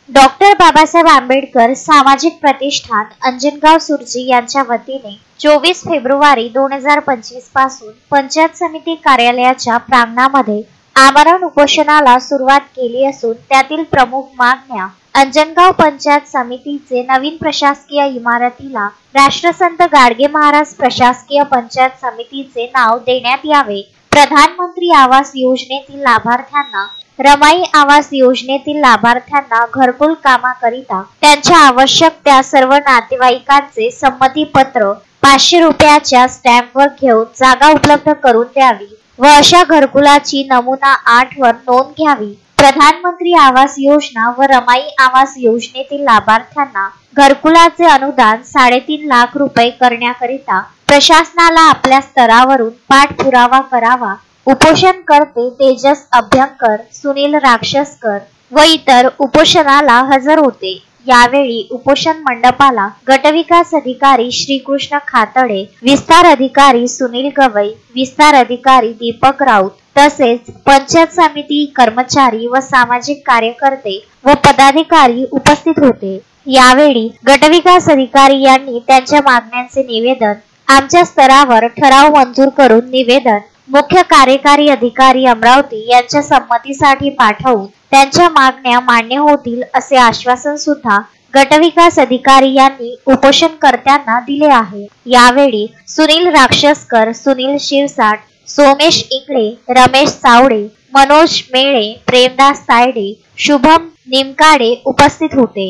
Doctor Babasaheb Ambedkar सामाजिक प्रतिष्ठान अंजनगाव सुर्जी यांच्या वतीने 24 फेब्रुवारी 2025 पासून पंचायत समिती कार्यालयाच्या प्रांगणामध्ये आमरण उपोषणाला सुरुवात केली असून त्यातील प्रमुख मागण्या अंजनगाव पंचायत समितीचे नवीन प्रशासकीय इमारतीला राष्ट्रसंत गाडगे महाराज प्रशासकीय पंचायत समितीचे नाव देण्यात यावे, प्रधानमंत्री आवास योजनेतील लाभार्थ्यांना रमाई आवास योजनेतील लाभार्थ्यांना घरकुल कामाकरिता त्यांच्या आवश्यक त्या सर्व नातेवाईकांचे संमती पत्र 500 रुपयाच्या स्टॅम्पवर घेऊन जागा उपलब्ध करून द्यावी व अशा घरकुलाची नमुना 8 वर नोंद घ्यावी। प्रधानमंत्री आवास योजना व रमाई आवास योजनेतील लाभार्थ्यांना घरकुलाचे अनुदान 3.5 लाख रुपये करण्याकरिता प्रशासनाला आपल्या स्तरावरून पाठपुरावा करावा। उपोषणकर्ते तेजस अभ्यंकर, सुनील राक्षसकर व इतर उपोषणाला हजर होते। यावेळी उपोषण मंडपाला गटविकास अधिकारी श्रीकृष्ण खातडे, विस्तार अधिकारी सुनील गवई, विस्तार अधिकारी दीपक राऊत तसेच पंचायत समिती कर्मचारी व सामाजिक कार्यकर्ते व पदाधिकारी उपस्थित होते। यावेळी गटविकास अधिकारी यांनी त्यांच्या मागण्यांचे निवेदन आमच्या स्तरावर ठराव मंजूर करून निवेदन मुख्य कार्यकारी अधिकारी अमरावती यांच्या संमतीसाठी पाठवून त्यांच्या मागण्या मान्य होतील असे आश्वासन सुद्धा गटविकास अधिकारी यांनी उपोषणकर्त्यांना दिले आहे। यावेळी सुनील राक्षसकर, सुनील शिरसाट, सोमेश इंगळे, रमेश सावडे, मनोज मेळे, प्रेमदास तायडे, शुभम निमकाडे उपस्थित होते।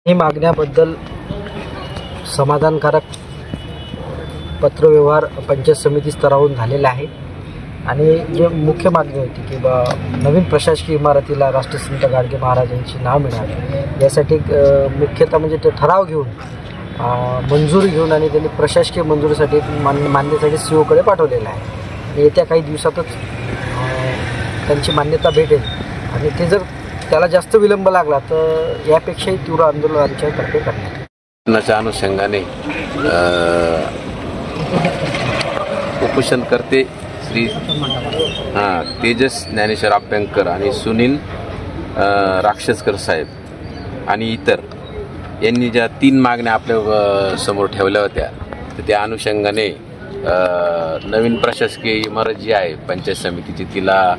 ही मागण्याबद्दल समाधानकारक पत्रव्यवहार पंचायत समिती स्तरावरून झालेला आहे आणि जे मुख्य मागणी होती की नवीन प्रशासकीय इमारतीला राष्ट्रसंत गाडगे महाराजांची नाव मिळावे यासाठी मुख्यतः म्हणजे ते ठराव घेऊन मंजुरी घेऊन आणि त्यांनी प्रशासकीय मंजुरीसाठी मान्यतेसाठी सीओकडे पाठवलेलं आहे। येत्या काही दिवसातच त्यांची मान्यता भेटेल आणि ते जर त्याला जास्त विलंब लागला तर यापेक्षाही तीव्र आंदोलन आमच्यातर्फे करण्यात अनुषंगाने उपोषणकर्ते श्री तेजस ज्ञानेश्वर अभ्यंकर आणि सुनील राक्षसकर साहेब आणि इतर यांनी ज्या 3 मागण्या आपल्या समोर ठेवल्या होत्या तर त्या अनुषंगाने नवीन प्रशासकीय इमारत जी आहे पंचायत समितीची तिला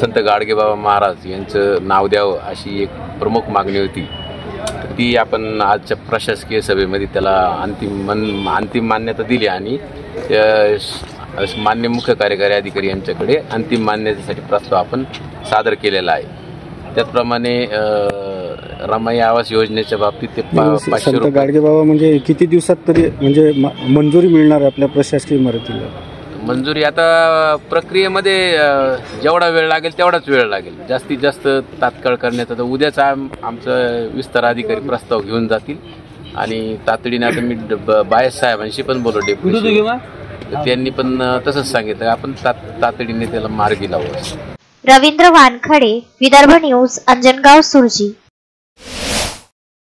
संत गाडगेबाबा महाराज यांचं नाव द्यावं अशी एक प्रमुख मागणी होती। ती आपण आजच्या प्रशासकीय सभेमध्ये त्याला अंतिम मान्यता दिली आणि मान्य मुख्य कार्यकारी अधिकारी यांच्याकडे अंतिम मान्यतेसाठी प्रस्ताव आपण सादर केलेला आहे। त्याचप्रमाणे रमाई आवास योजनेच्या बाबतीत ते 500 रुपये गाडगेबाबा म्हणजे किती दिवसात तरी म्हणजे मंजुरी मिळणार आपल्या प्रशासकीय इमारतीला? मंजुरी आता प्रक्रियेमध्ये जेवढा वेळ लागेल तेवढाच वेळ लागेल, जास्तीत जास्त तात्काळ करण्याचा तर उद्याच आमचं विस्तार अधिकारी प्रस्ताव घेऊन जातील आणि तातडीने आता मी बायस साहेबांशी पण बोललो डेप्युटी, त्यांनी पण तसंच सांगितलं आपण तातडीने त्याला मार्गी लावू। रवींद्र वानखडे, विदर्भ न्यूज, अंजनगाव सुर्जी।